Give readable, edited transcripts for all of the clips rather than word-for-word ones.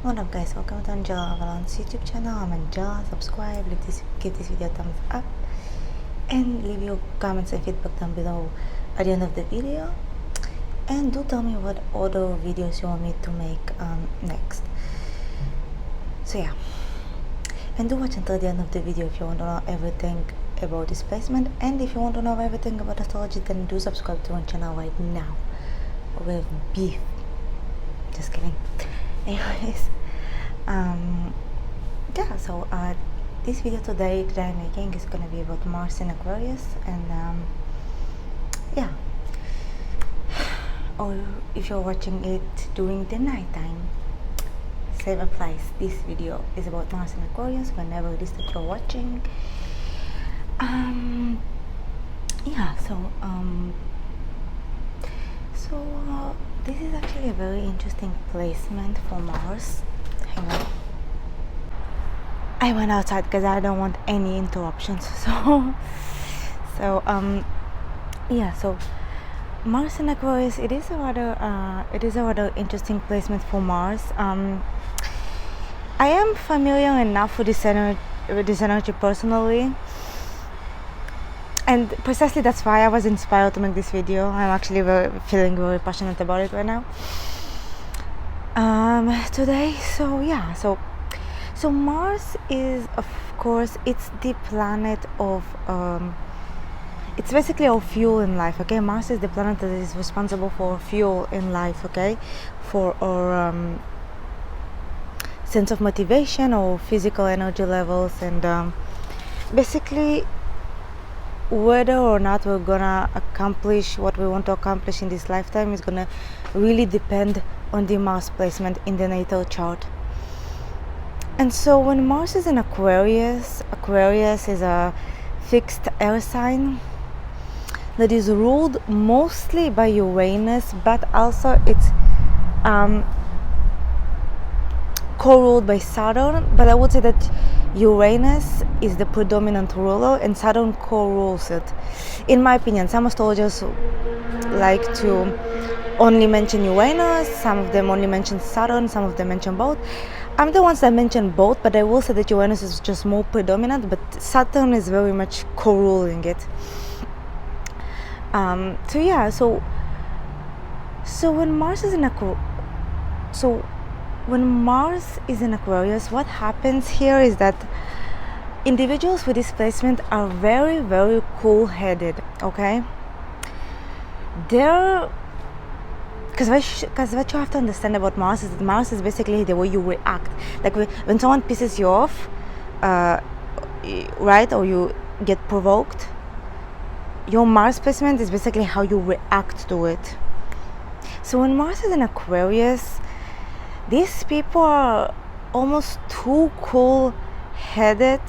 What up guys, welcome to angelasavalon's YouTube channel. I'm Angela. Subscribe, give this video a thumbs up and leave your comments and feedback down below at the end of the video, and do tell me what other videos you want me to make next. So yeah, and do watch until the end of the video if you want to know everything about this placement, and if you want to know everything about astrology, then do subscribe to my channel right now with beef. Just kidding. Anyways, yeah, so this video today that I'm making is gonna be about Mars in Aquarius, and yeah, or if you're watching it during the night time, same applies. This video is about Mars in Aquarius whenever it is that you're watching. Yeah, so this is actually a very interesting placement for Mars. Hang on, I went outside because I don't want any interruptions. Yeah, so Mars in Aquarius, it is a rather interesting placement for Mars. I am familiar enough with this energy personally, and precisely that's why I was inspired to make this video. I'm actually feeling very passionate about it right now. Today, so yeah, so Mars is, of course, it's the planet of it's basically our fuel in life. Okay, Mars is the planet that is responsible for fuel in life. Okay, for our sense of motivation or physical energy levels, and basically whether or not we're gonna accomplish what we want to accomplish in this lifetime is gonna really depend on the Mars placement in the natal chart. And so when Mars is in Aquarius, Aquarius is a fixed air sign that is ruled mostly by Uranus, but also it's co-ruled by Saturn. But I would say that Uranus is the predominant ruler and Saturn co-rules it. In my opinion, some astrologers like to only mention Uranus, some of them only mention Saturn, some of them mention both. I'm the ones that mention both, but I will say that Uranus is just more predominant, but Saturn is very much co-ruling it. So when Mars is in Aquarius, what happens here is that individuals with this placement are very, very cool-headed. Okay, because what you have to understand about Mars is that Mars is basically the way you react. Like when someone pisses you off, right, or you get provoked, your Mars placement is basically how you react to it. So when Mars is in Aquarius, these people are almost too cool-headed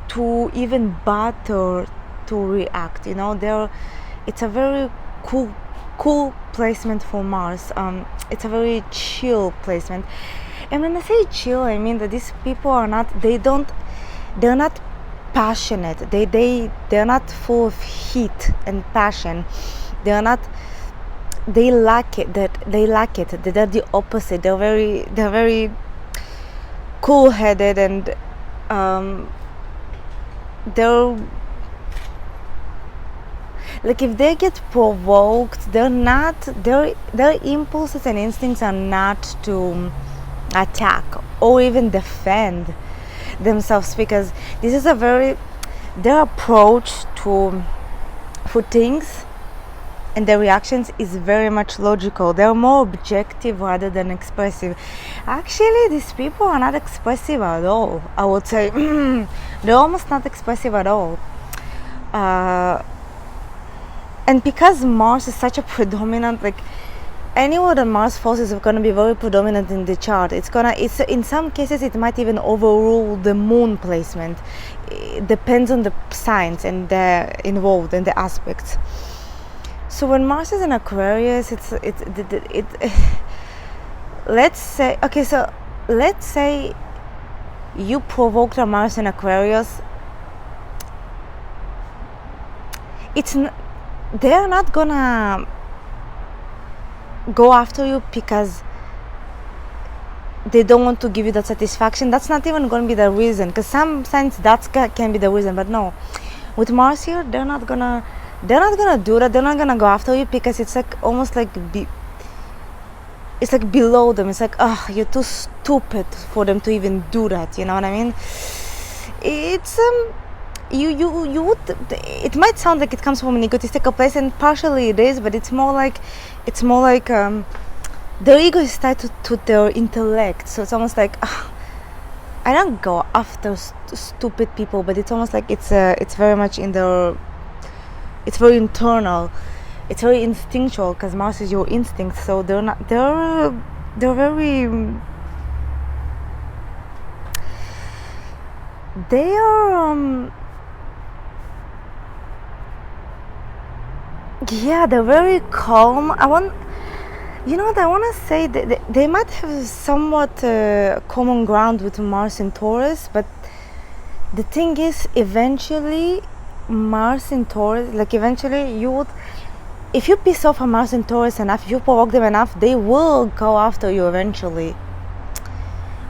to even bother to react. You know, it's a very cool placement for Mars. It's a very chill placement, and when I say chill, I mean that these people are they're not passionate. They're not full of heat and passion. They lack it. They're the opposite. They're very cool-headed, and they're like, if they get provoked, their impulses and instincts are not to attack or even defend themselves, because this is their approach for things and their reactions is very much logical. They're more objective rather than expressive. Actually, these people are not expressive at all, I would say. They're almost not expressive at all. And because Mars is such a predominant, like, anywhere that Mars falls is going to be very predominant in the chart. It's in some cases it might even overrule the moon placement. It depends on the signs and the involved and the aspects. So when Mars is in Aquarius, let's say you provoked a Mars in Aquarius. They're not gonna go after you because they don't want to give you that satisfaction, that's not even going to be the reason, because some signs that can be the reason. But no, with Mars here, they're not gonna do that. They're not gonna go after you because it's like almost like it's like below them. It's like, oh, you're too stupid for them to even do that, you know what I mean? It's you would, it might sound like it comes from an egotistical place, and partially it is, but it's more like their ego is tied to their intellect. So it's almost like, I don't go after stupid people, but it's almost like it's very much in their, it's very internal, it's very instinctual, because Mars is your instinct. So they're very, they are yeah, they're very calm. You know what I want to say? They might have somewhat common ground with Mars in Taurus, but the thing is, eventually, Mars in Taurus, like eventually you would, if you piss off a Mars in Taurus enough, if you provoke them enough, they will go after you eventually.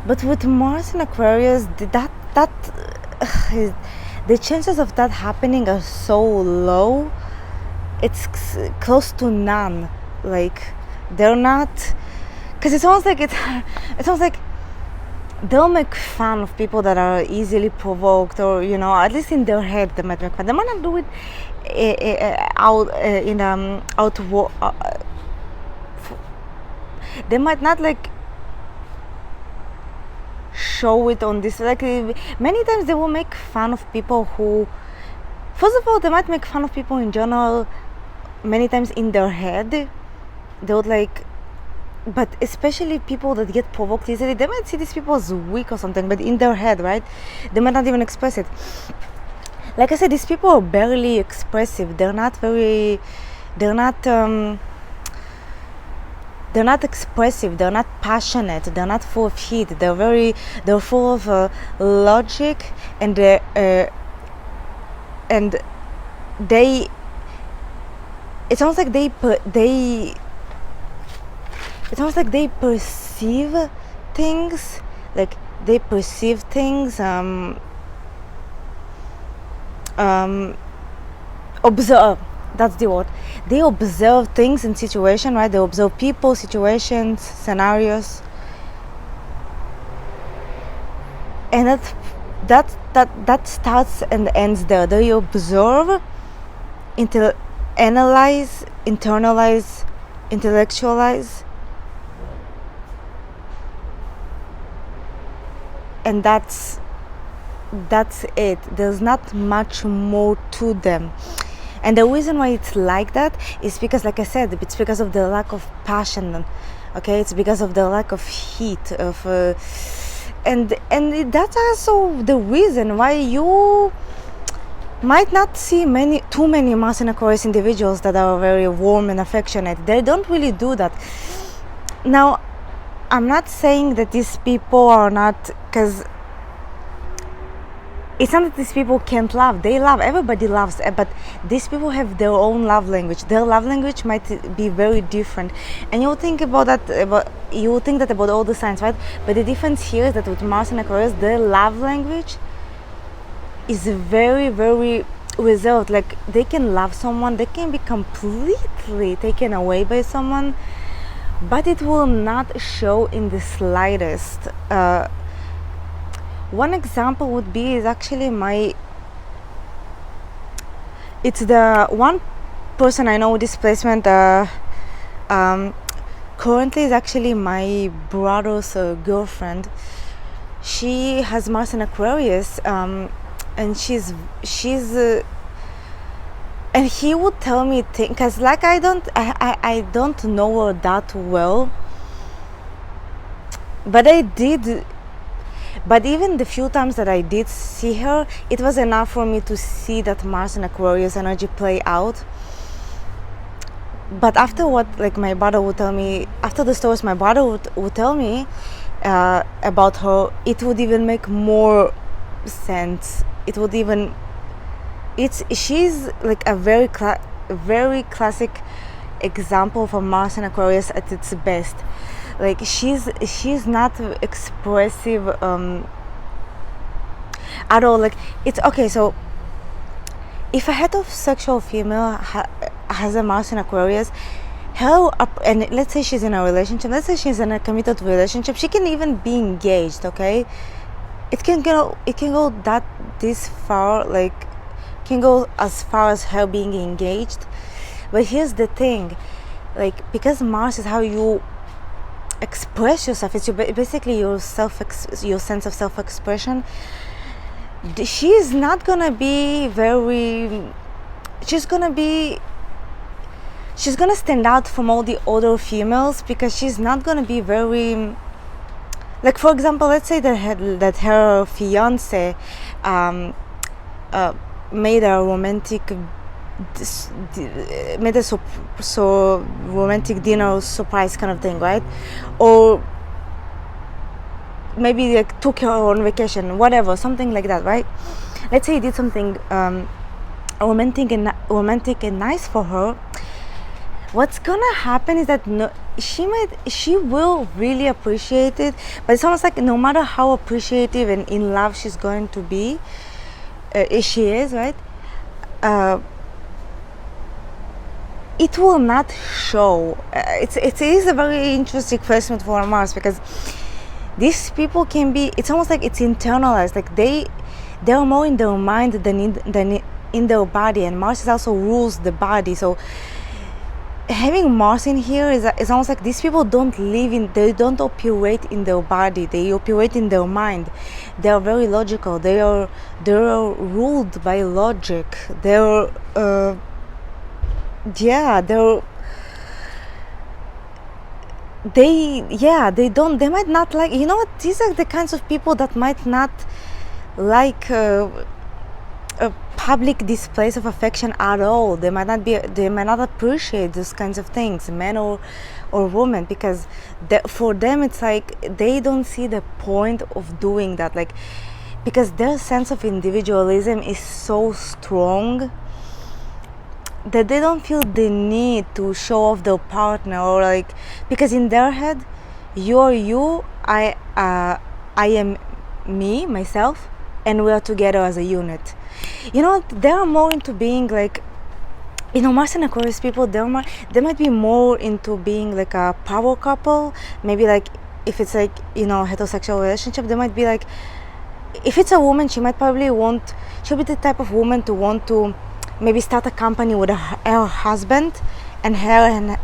But with Mars in Aquarius, the chances of that happening are so low. It's close to none. Like, they're not, because it's almost like they'll make fun of people that are easily provoked, or you know, at least in their head they might make fun. They might not do it they might not like show it on this, like many times they will make fun of people who, first of all, they might make fun of people in general. Many times in their head they would like, but especially people that get provoked easily, they might see these people as weak or something, but in their head, right, they might not even express it. Like I said, these people are barely expressive. They're not expressive, they're not passionate, they're not full of heat, they're full of logic, and they, it's almost like they perceive things, like they perceive things, observe, that's the word. They observe things in situation, right? They observe people, situations, scenarios, and that starts and ends there. They observe, analyze, internalize, intellectualize, and that's it. There's not much more to them. And the reason why it's like that is because, like I said, it's because of the lack of passion. Okay, it's because of the lack of heat, of and that's also the reason why you might not see too many Mars and Aquarius individuals that are very warm and affectionate. They don't really do that. Now, I'm not saying that these people are not, because it's not that these people can't love. They love. Everybody loves, but these people have their own love language. Their love language might be very different, and you'll think about that. You will think that about all the signs, right? But the difference here is that with Mars and Aquarius, their love language is very, very reserved. Like, they can love someone, they can be completely taken away by someone, but it will not show in the slightest. One example would be is actually it's the one person I know with this placement currently is actually my brother's girlfriend. She has Mars in Aquarius, and she's and he would tell me things, because like I don't know her that well, but even the few times that I did see her, it was enough for me to see that Mars and Aquarius energy play out. But after what, like, my brother would tell me, after the stories my brother would tell me about her, it would even make more sense. She's like a very classic example for Mars and Aquarius at its best. Like she's not expressive at all. Like it's okay. So if a heterosexual female has a Mars in Aquarius, and let's say she's in a relationship, let's say she's in a committed relationship, she can even be engaged. Okay, it can go this far, like can go as far as her being engaged. But here's the thing, like because Mars is how you express yourself, it's basically your sense of self-expression. She's not gonna be very, she's gonna stand out from all the other females because she's not gonna be very, like for example, let's say that her fiance made a romantic romantic dinner surprise kind of thing, right? Or maybe like took her on vacation, whatever, something like that, right? Let's say he did something romantic and nice for her. What's gonna happen is that she will really appreciate it, but it's almost like no matter how appreciative and in love she's going to be, she is, right? It will not show. It is a very interesting placement for Mars because these people can be, it's almost like it's internalized, like they're more in their mind than in their body, and Mars also rules the body. So having Mars in here is almost like these people they don't operate in their body, they operate in their mind. They are very logical, they're ruled by logic. They might not like, you know what, these are the kinds of people that might not like public displays of affection at all. They might not appreciate those kinds of things, men or women, because for them it's like they don't see the point of doing that, like because their sense of individualism is so strong that they don't feel the need to show off their partner, or like, because in their head you're you, I am me, myself, and we are together as a unit. You know, they're more into being like, you know, Mars and Aquarius people, they might be more into being like a power couple. Maybe like if it's like, you know, heterosexual relationship, they might be like, if it's a woman, she'll be the type of woman to want to maybe start a company with her husband, and her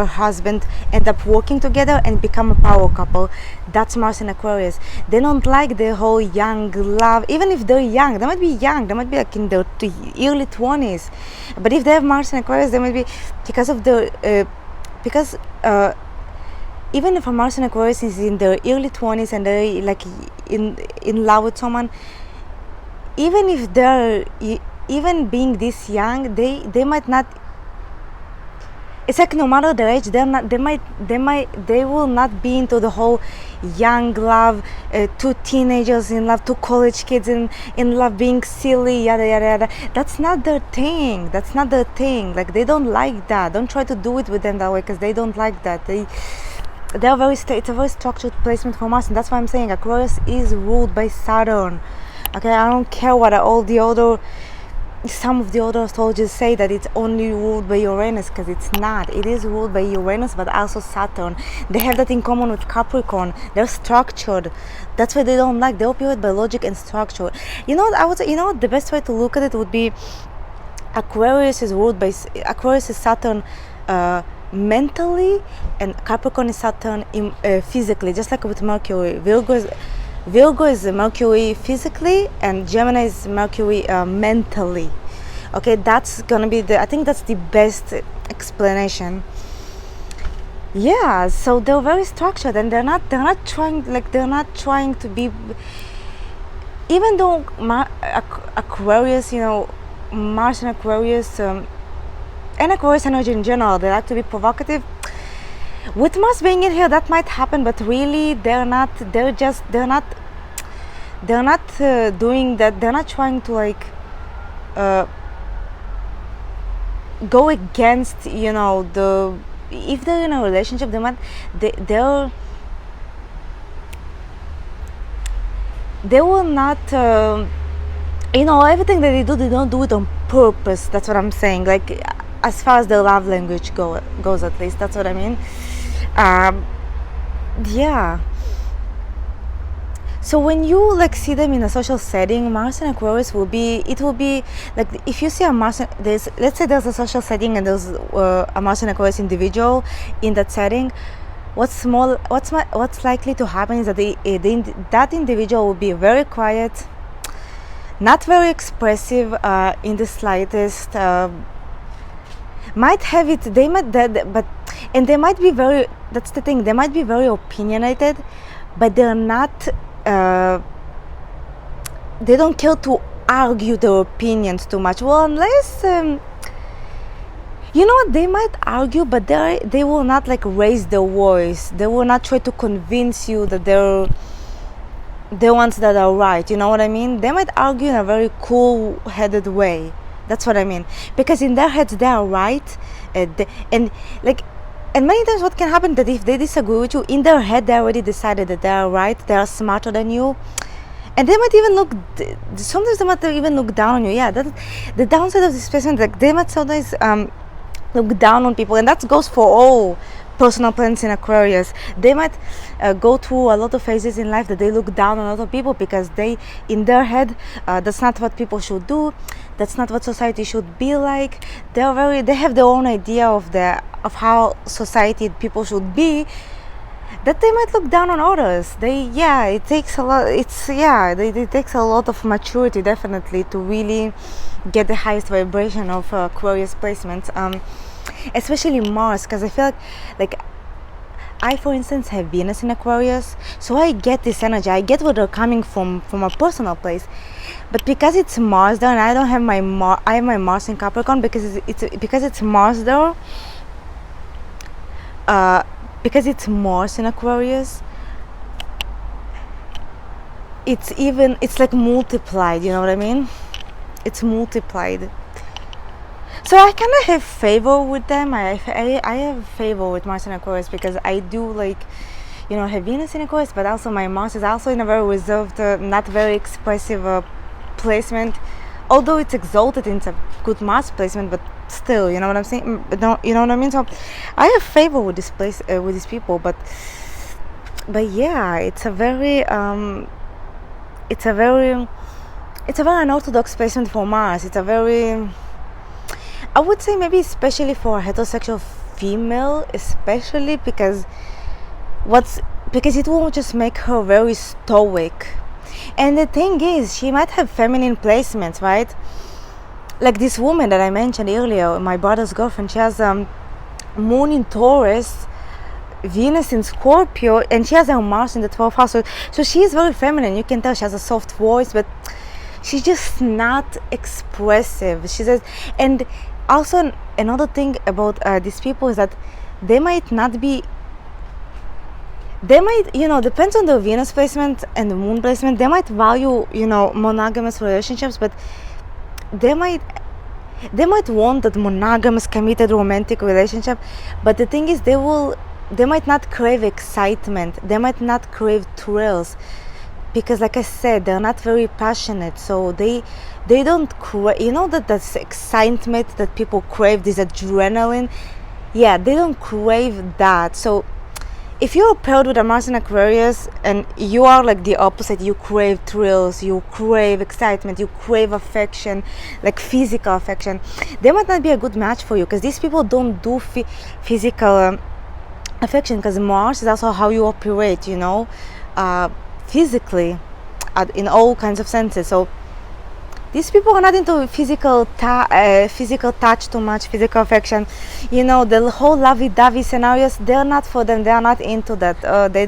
husband end up working together and become a power couple. That's Mars and Aquarius. They don't like the whole young love. Even if they're young, they might be like in their early 20s. But if they have Mars and Aquarius, they might be, because even if a Mars and Aquarius is in their early 20s and they're like in love with someone, even if they're even being this young, they might not, it's like no matter their age, they will not be into the whole young love, two teenagers in love, two college kids in love, being silly, yada yada yada. That's not their thing. Like they don't like that. Don't try to do it with them that way, because they don't like that. It's a very structured placement for Mars, and that's why I'm saying Aquarius is ruled by Saturn. Okay, I don't care what some of the other astrologers say that it's only ruled by Uranus, because it's not. It is ruled by Uranus, but also Saturn. They have that in common with Capricorn. They're structured. That's why they don't like. They operate by logic and structure. You know what I would say? You know what the best way to look at it would be, Aquarius is Saturn mentally, and Capricorn is Saturn physically, just like with Mercury. Virgo is Mercury physically, and Gemini is Mercury mentally. Okay, that's gonna be I think that's the best explanation. Yeah, so they're very structured, and they're not trying to be, even though Aquarius, you know, Mars and Aquarius, and Aquarius energy in general, they like to be provocative. With Mars being in here, that might happen, but really they're not doing that. They're not trying to like go against, the, if they're in a relationship, they'll they will not, everything that they don't do it on purpose. That's what I'm saying. Like, as far as the love language goes, at least that's what I mean. Yeah. So when you like see them in a social setting, Mars and Aquarius will be like, if you see a Mars, let's say there's a social setting and there's a Mars and Aquarius individual in that setting. What's likely to happen is that that individual will be very quiet, not very expressive in the slightest. Might have it. They might but and they might be very. That's the thing. They might be very opinionated, but they're not. They don't care to argue their opinions too much. Well, unless you know what, they might argue, but they will not like raise their voice. They will not try to convince you that they're the ones that are right. You know what I mean? They might argue in a very cool-headed way. That's what I mean. Because in their heads they are right, and many times what can happen that if they disagree with you, in their head they already decided that they are right, they are smarter than you, and they might even sometimes they might even look down on you. Yeah, that's the downside of this person. Like, they might sometimes look down on people, and that goes for all personal planets in Aquarius. They might go through a lot of phases in life that they look down on other people, because in their head, that's not what people should do, that's not what society should be like. They have their own idea of how society people should be, that they might look down on others. It takes a lot. It takes a lot of maturity, definitely, to really get the highest vibration of Aquarius placements, especially Mars, because I feel like I, for instance, have Venus in Aquarius, so I get this energy. I get where they're coming from a personal place, but because it's Mars there, and I don't have I have my Mars in Capricorn, because it's Mars there. Because it's Mars in Aquarius, it's like multiplied. You know what I mean? It's multiplied. So I kind of have favor with them. I have favor with Mars in Aquarius, because I do have Venus in Aquarius, but also my Mars is also in a very reserved, not very expressive placement. Although it's exalted into a good Mars placement, but still, you know what I'm saying? You know what I mean? So I have favor with this place, with these people, but yeah, it's a very unorthodox placement for Mars. It's a very, I would say, maybe especially for a heterosexual female, especially because it will just make her very stoic. And the thing is, she might have feminine placements, right? Like this woman that I mentioned earlier, my brother's girlfriend, she has Moon in Taurus, Venus in Scorpio, and she has her Mars in the 12th house. So she is very feminine. You can tell she has a soft voice, but she's just not expressive. She says, and also another thing about these people is that they might, depends on the Venus placement and the Moon placement, they might value, monogamous relationships, but they might want that monogamous, committed, romantic relationship. But the thing is, they might not crave excitement, they might not crave thrills, because like I said, they're not very passionate. So they don't crave, that's excitement that people crave, this adrenaline. Yeah, they don't crave that. So if you're paired with a Mars in Aquarius and you are like the opposite, you crave thrills, you crave excitement, you crave affection, like physical affection, they might not be a good match for you, because these people don't do physical affection, because Mars is also how you operate, physically, in all kinds of senses. So these people are not into physical touch too much, physical affection. The whole lovey-dovey scenarios, they're not for them. They are not into that. They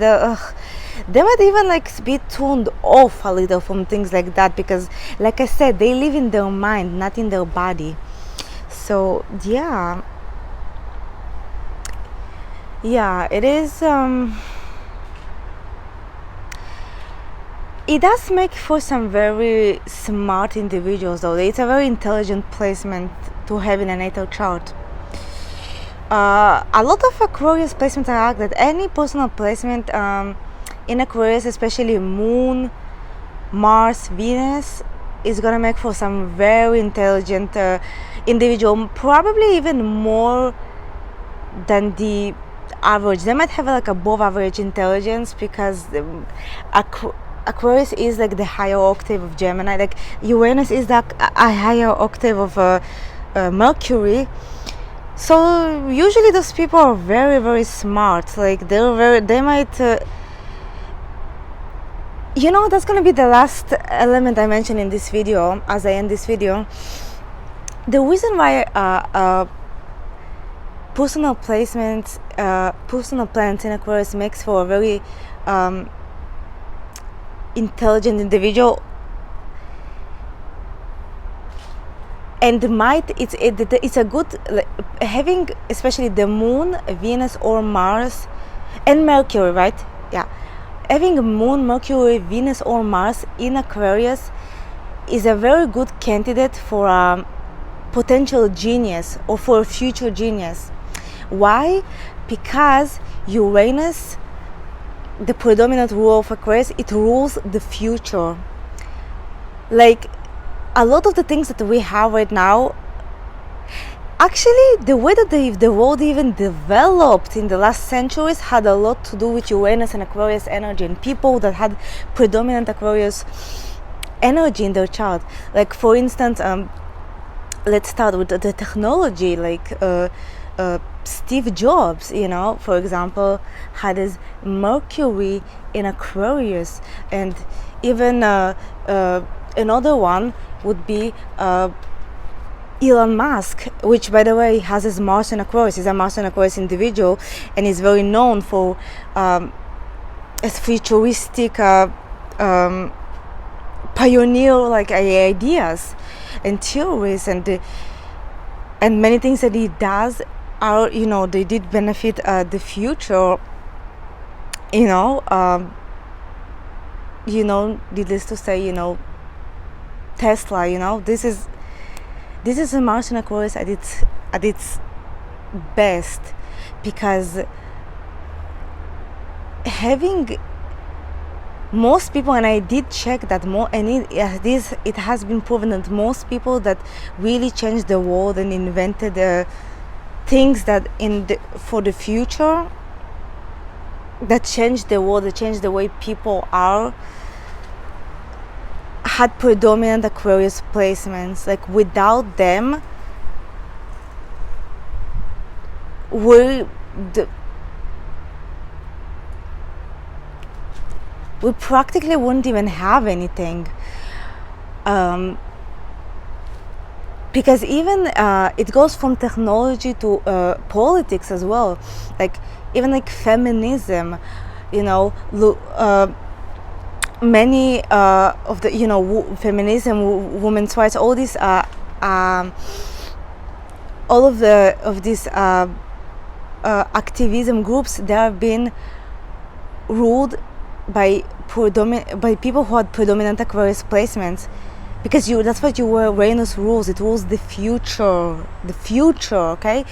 might even be tuned off a little from things like that, because, like I said, they live in their mind, not in their body. So yeah, it is. it does make for some very smart individuals, though. It's a very intelligent placement to have in a natal chart. A lot of Aquarius placements are like that. Any personal placement in Aquarius, especially Moon, Mars, Venus, is gonna make for some very intelligent individual, probably even more than the average. They might have like above average intelligence, because Aquarius is like the higher octave of Gemini. Like Uranus is like a higher octave of Mercury. So usually those people are very, very smart. Like they might that's going to be the last element I mentioned in this video as I end this video. The reason why personal placements, personal planets in Aquarius makes for a very intelligent individual, and it's a good, having especially the Moon, Venus or Mars and Mercury, right? Yeah, having Moon, Mercury, Venus or Mars in Aquarius is a very good candidate for a potential genius or for a future genius. Why? Because Uranus, the predominant ruler of Aquarius, it rules the future. Like a lot of the things that we have right now, actually the way that the world even developed in the last centuries had a lot to do with Uranus and Aquarius energy, and people that had predominant Aquarius energy in their chart. Like for instance, let's start with the technology. Like Steve Jobs, for example, had his Mercury in Aquarius, and even another one would be Elon Musk, which by the way has his Mars in Aquarius. He's a Mars in Aquarius individual, and is very known for as futuristic pioneer like ideas and theories, and many things that he does are they did benefit the future. Needless to say, Tesla. This is a Mars in Aquarius at its best, because having most people, and I did check that more, and it has been proven that most people that really changed the world and invented things that for the future, that changed the world, that changed the way people are, had predominant Aquarius placements. Like without them, we practically wouldn't even have anything, because even it goes from technology to politics as well. Like even like feminism, many of the feminism, women's rights, all these all of these activism groups, they have been ruled by people who had predominant Aquarius placements, because that's what Uranus rules. It rules the future, okay?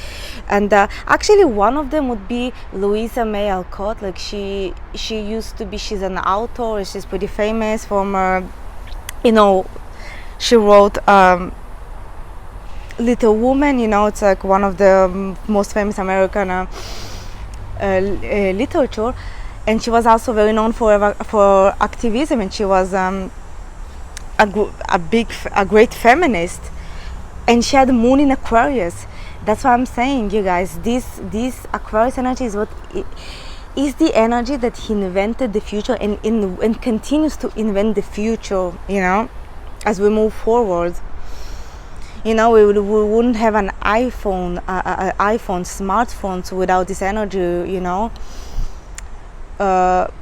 And actually one of them would be Louisa May Alcott. Like she's an author, she's pretty famous from she wrote Little Woman. It's like one of the most famous American literature, and she was also very known for activism, and she was a great feminist, and she had the Moon in Aquarius. That's what I'm saying, you guys. This Aquarius energy is is the energy that he invented the future, and continues to invent the future. As we move forward. We wouldn't have an iPhone, smartphones without this energy.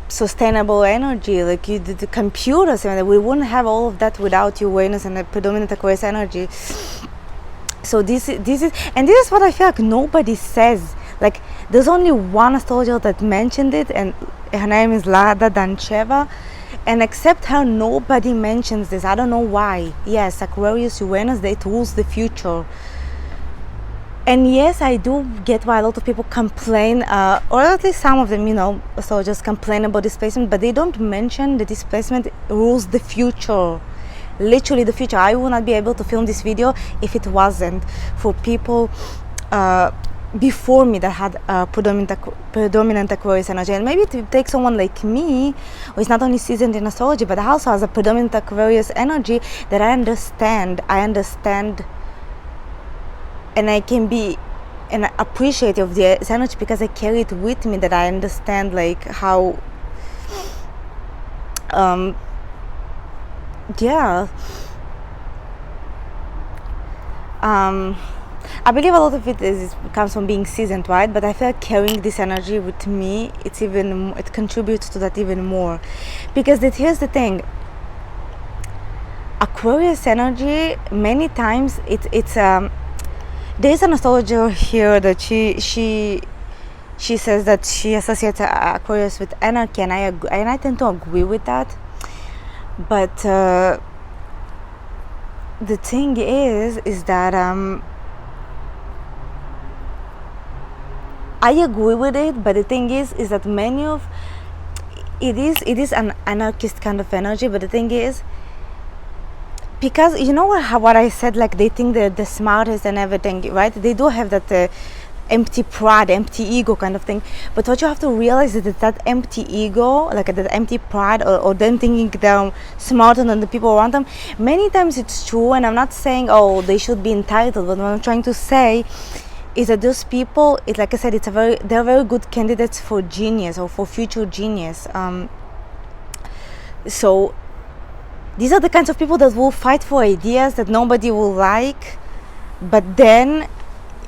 Sustainable energy, like the computers, we wouldn't have all of that without Uranus and the predominant Aquarius energy. So this is what I feel like nobody says. Like there's only one astrologer that mentioned it, and her name is Lada Dancheva, And except her, nobody mentions this. I don't know why. Yes, Aquarius Uranus, it rules the future. And yes, I do get why a lot of people complain, or at least some of them, so just complain about displacement, but they don't mention that displacement rules the future. Literally the future. I would not be able to film this video if it wasn't for people before me that had predominant Aquarius energy. And maybe it takes someone like me who is not only seasoned in astrology but also has a predominant Aquarius energy that I understand and I can be appreciative of this energy because I carry it with me, that I understand like how I believe a lot of it comes from being seasoned, right? But I feel like carrying this energy with me, it contributes to that even more, because here's the thing. Aquarius energy, many times it's there's an astrologer here that she says that she associates Aquarius with anarchy, and I tend to agree with that. But the thing is that I agree with it, but the thing is that many of it is an anarchist kind of energy. But the thing is, because what I said, like they think they're the smartest and everything, right? They do have that empty pride, empty ego kind of thing. But what you have to realize is that empty ego, like that empty pride, or them thinking they're smarter than the people around them, many times it's true. And I'm not saying they should be entitled, but what I'm trying to say is that those people, it's like I said, they're very good candidates for genius or for future genius. So these are the kinds of people that will fight for ideas that nobody will like, but then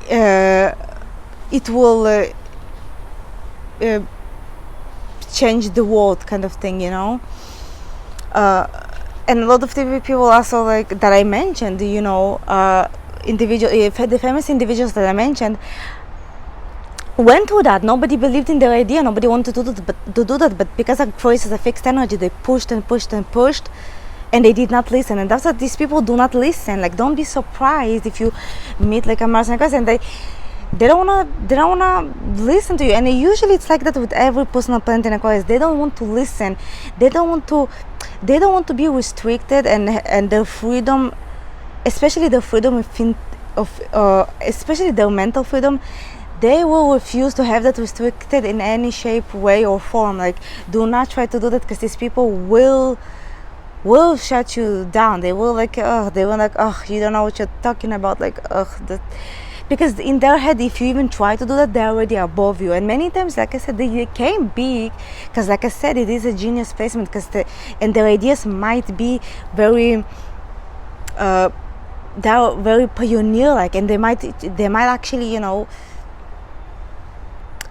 it will change the world, kind of thing, and a lot of the people also, like that I mentioned, the famous individuals that I mentioned went through that. Nobody believed in their idea, nobody wanted to do that, but because Aquarius is a fixed energy, they pushed and pushed and pushed, and they did not listen. And that's what these people do not listen. Like, don't be surprised if you meet like a Mars and Aquarius and they don't wanna listen to you. And usually it's like that with every personal planet in Aquarius. They don't want to listen. They don't want to be restricted, and their freedom, especially the freedom especially their mental freedom, they will refuse to have that restricted in any shape, way, or form. Like, do not try to do that, because these people will shut you down. They will you don't know what you're talking about, because in their head, if you even try to do that, they're already above you. And many times, like I said, they can be, because like I said, it is a genius placement, and their ideas might be very they're very pioneer-like, and they might actually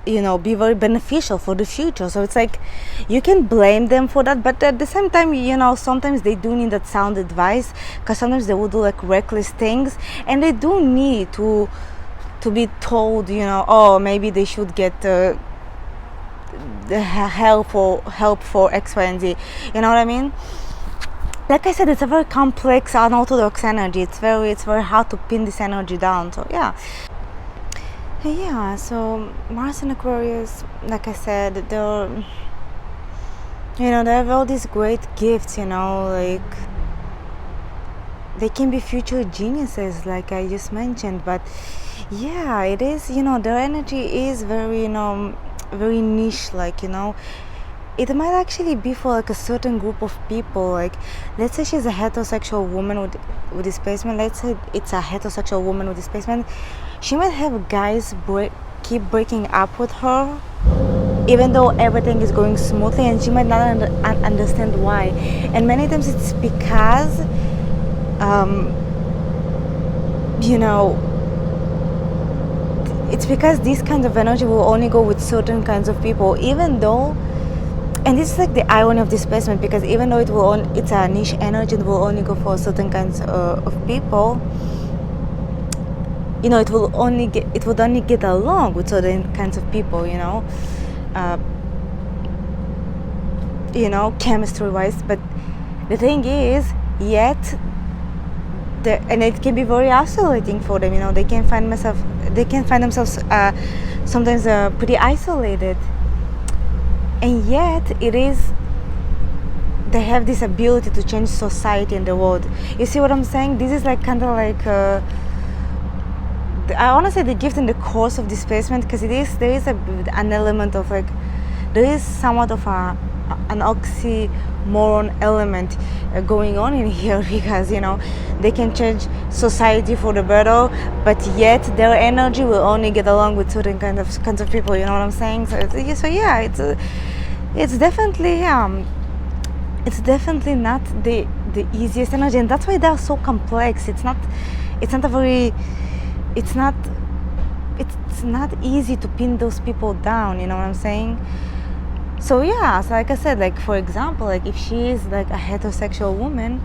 be very beneficial for the future. So it's like, you can blame them for that, but at the same time, sometimes they do need that sound advice, because sometimes they will do like reckless things, and they do need to be told, maybe they should get the help for X, Y, and Z. You know what I mean? Like I said, it's a very complex, unorthodox energy. It's very hard to pin this energy down. So so Mars and Aquarius, like I said, they have all these great gifts, like they can be future geniuses, like I just mentioned. But it is, their energy is very, very niche, it might actually be for like a certain group of people. Like, let's say she's a heterosexual woman with displacement. Let's say it's a heterosexual woman with displacement. She might have guys keep breaking up with her, even though everything is going smoothly, and she might not understand why. And many times it's because it's because this kind of energy will only go with certain kinds of people, even though, and this is like the irony of displacement, because even though it's a niche energy, it will only go for certain kinds of people. It would only get along with certain kinds of people. chemistry wise. But the thing is, yet and it can be very isolating for them. They can find themselves sometimes pretty isolated, and yet they have this ability to change society and the world. You see what I'm saying? This is like kind of like I want to say the gift in the course of displacement, because there is an element of like, there is somewhat of an oxymoron element going on in here, because they can change society for the better, but yet their energy will only get along with certain kinds of people. You know what I'm saying? So it's definitely not the easiest energy, and that's why they're so complex. It's not easy to pin those people down. You know what I'm saying? So like I said, like for example, like if she is like a heterosexual woman,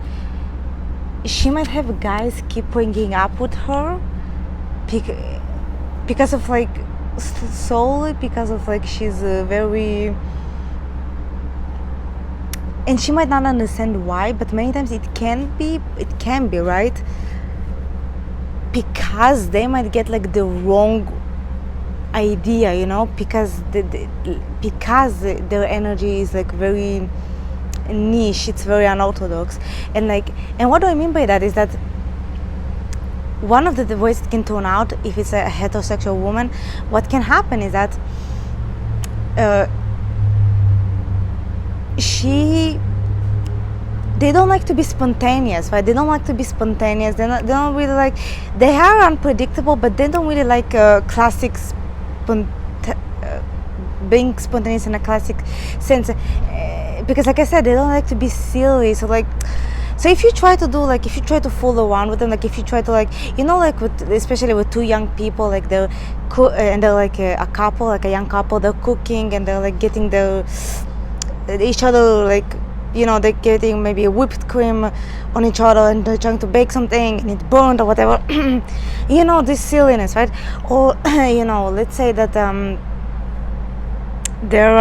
she might have guys keep bringing up with her because of like solely because of like she's very, and she might not understand why, but many times it can be right, because they might get like the wrong idea, because their energy is like very niche, it's very unorthodox, and what do I mean by that is that one of the ways it can turn out, if it's a heterosexual woman, what can happen is that they don't like to be spontaneous, right? They don't like to be spontaneous. They don't really like. They are unpredictable, but they don't really like classic being spontaneous in a classic sense. Because, like I said, they don't like to be silly. So if you try to fool around with them, like if you try to especially with two young people, like they're like a couple, like a young couple, they're cooking and they're like getting each other like. They're getting maybe a whipped cream on each other, and they're trying to bake something and it burned or whatever. This silliness, right? Or let's say that they're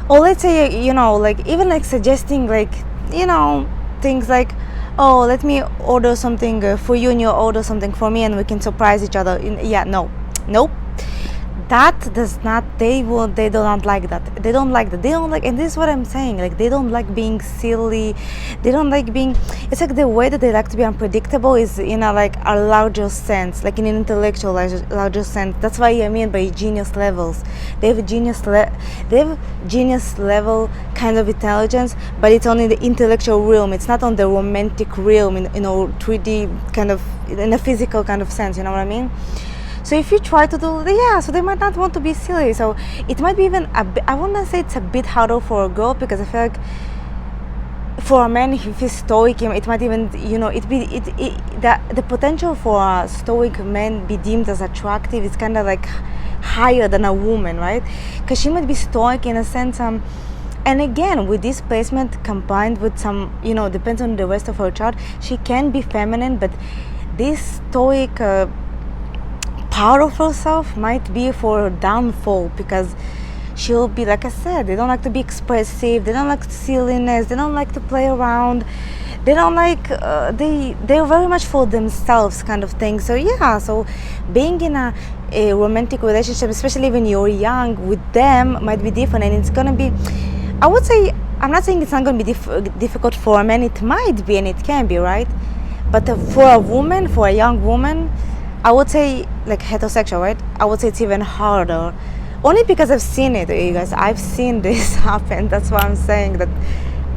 or let's say even like suggesting things like, oh, let me order something for you and you order something for me and we can surprise each other. Nope. That does not, they do not like that. They don't like, and this is what I'm saying, like they don't like being silly, they don't like being, it's like the way that they like to be unpredictable is in a larger sense, like in an intellectual larger sense. That's why I mean by genius levels. They have genius level kind of intelligence, but it's only the intellectual realm. It's not on the romantic realm in 3D kind of, in a physical kind of sense, you know what I mean? So if you try to do, so they might not want to be silly. So it might be even a bit, I wouldn't say it's a bit harder for a girl, because I feel like for a man, if he's stoic, it might even, the potential for a stoic man be deemed as attractive is kind of like higher than a woman, right? Because she might be stoic in a sense, and again, with this placement combined with some, depends on the rest of her chart, she can be feminine, but this stoic part of herself might be for her downfall, because she'll be, like I said, they don't like to be expressive, they don't like silliness, they don't like to play around, they don't like they're very much for themselves kind of thing. So so being in a romantic relationship, especially when you're young, with them might be different, and it's gonna be, I would say, I'm not saying it's not gonna be difficult for a man, it might be and it can be, right? But for a woman, for a young woman, I would say, like heterosexual, right? I would say it's even harder. Only because I've seen it, you guys. I've seen this happen. That's why I'm saying that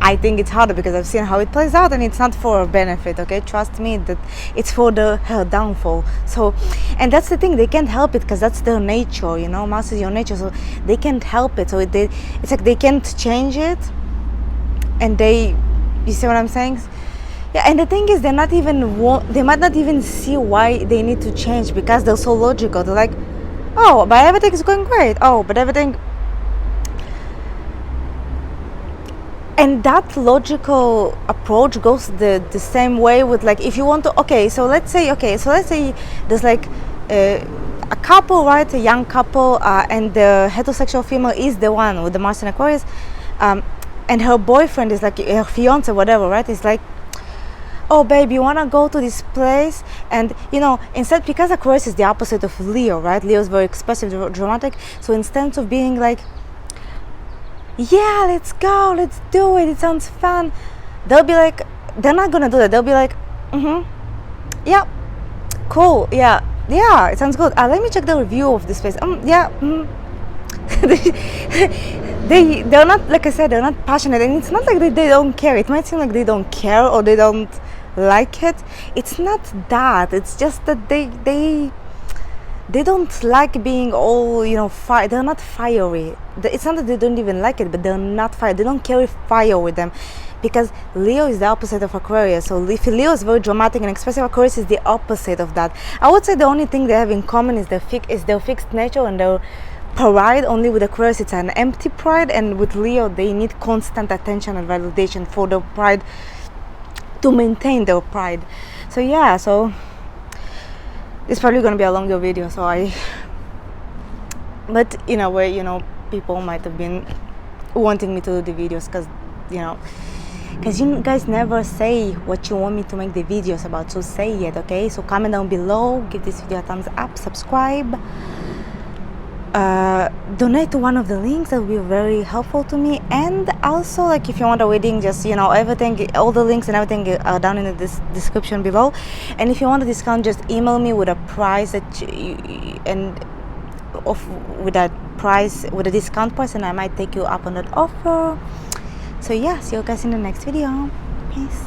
I think it's harder, because I've seen how it plays out, and it's not for her benefit, okay? Trust me, that it's for her downfall. So, and that's the thing, they can't help it, because that's their nature, Mars is your nature, so they can't help it. So it's like they can't change it, and you see what I'm saying? Yeah, and the thing is, they might not even see why they need to change, because they're so logical. They're like, oh, but everything is going great. Oh, but everything. And that logical approach goes the same way with, like, if you want to, so let's say there's like a couple, right, a young couple, and the heterosexual female is the one with the Mars and Aquarius, and her boyfriend is like her fiance, whatever, right, is like, oh babe, you want to go to this place? And you know, instead, because Aquarius is the opposite of Leo, right, Leo is very expressive, dramatic, so instead of being like, yeah, let's go, let's do it, it sounds fun, they'll be like, they're not gonna do that. They'll be like, yeah, cool, yeah, it sounds good, let me check the review of this place. Yeah. They're not, like I said, they're not passionate, and it's not like they don't care. It might seem like they don't care or they don't like it. It's not that. It's just that they don't like being all, you know, fire. They're not fiery. It's not that they don't even like it, but they're not fire. They don't carry fire with them, because Leo is the opposite of Aquarius. So if Leo is very dramatic and expressive, Aquarius is the opposite of that. I would say the only thing they have in common is their fixed nature and their pride. Only with Aquarius it's an empty pride, and with Leo they need constant attention and validation for their pride, to maintain their pride. So yeah, so it's probably going to be a longer video, but in a way, you know, people might have been wanting me to do the videos because you guys never say what you want me to make the videos about, so say it, okay? So comment down below, give this video a thumbs up, subscribe, donate to one of the links. That will be very helpful to me. And also, like, if you want a reading, just, you know, everything, all the links and everything are down in the description below. And if you want a discount, just email me with a price with a discount price, and I might take you up on that offer. So yeah, see you guys in the next video. Peace.